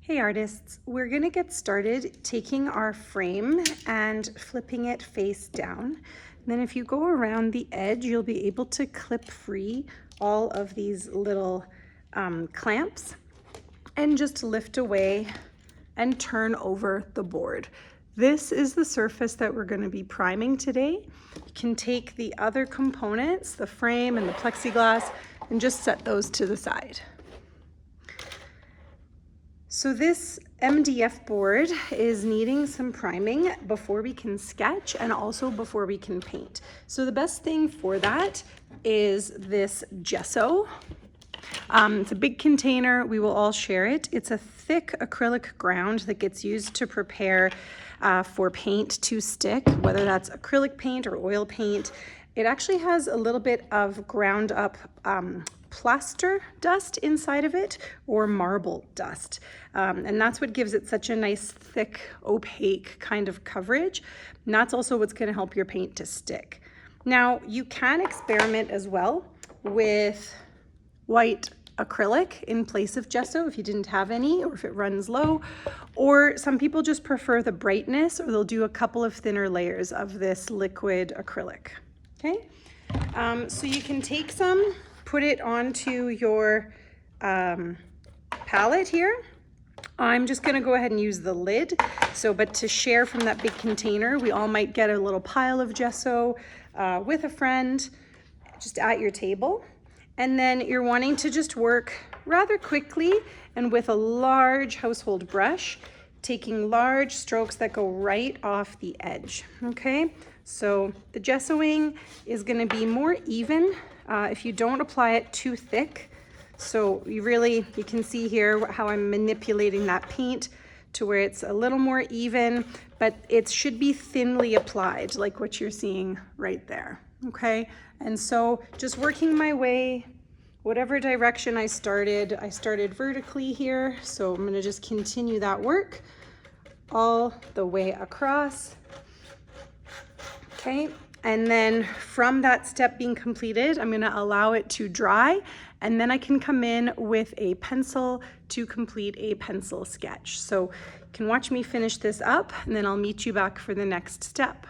Hey artists, we're gonna get started taking our frame and flipping it face down. And then if you go around the edge, you'll be able to clip free all of these little clamps and just lift away and turn over the board. This is the surface that we're going to be priming today. You can take the other components, the frame and the plexiglass, and just set those to the side. So this MDF board is needing some priming before we can sketch and also before we can paint. So the best thing for that is this gesso. It's a big container. We will all share it. It's a thick acrylic ground that gets used to prepare for paint to stick, whether that's acrylic paint or oil paint. It actually has a little bit of ground up plaster dust inside of it, or marble dust. And that's what gives it such a nice, thick, opaque kind of coverage. And that's also what's going to help your paint to stick. Now, you can experiment as well with white acrylic in place of gesso if you didn't have any, or if it runs low, or some people just prefer the brightness, or they'll do a couple of thinner layers of this liquid acrylic. Okay, so you can take some, put it onto your palette here. I'm just gonna go ahead and use the lid. But to share from that big container, we all might get a little pile of gesso with a friend, just at your table. And then you're wanting to just work rather quickly and with a large household brush, taking large strokes that go right off the edge, okay? So the gessoing is gonna be more even if you don't apply it too thick. So you can see here how I'm manipulating that paint to where it's a little more even, but it should be thinly applied, like what you're seeing right there, okay? And so just working my way, whatever direction I started vertically here. So I'm gonna just continue that work all the way across, okay? And then from that step being completed, I'm gonna allow it to dry, and then I can come in with a pencil to complete a pencil sketch. So you can watch me finish this up, and then I'll meet you back for the next step.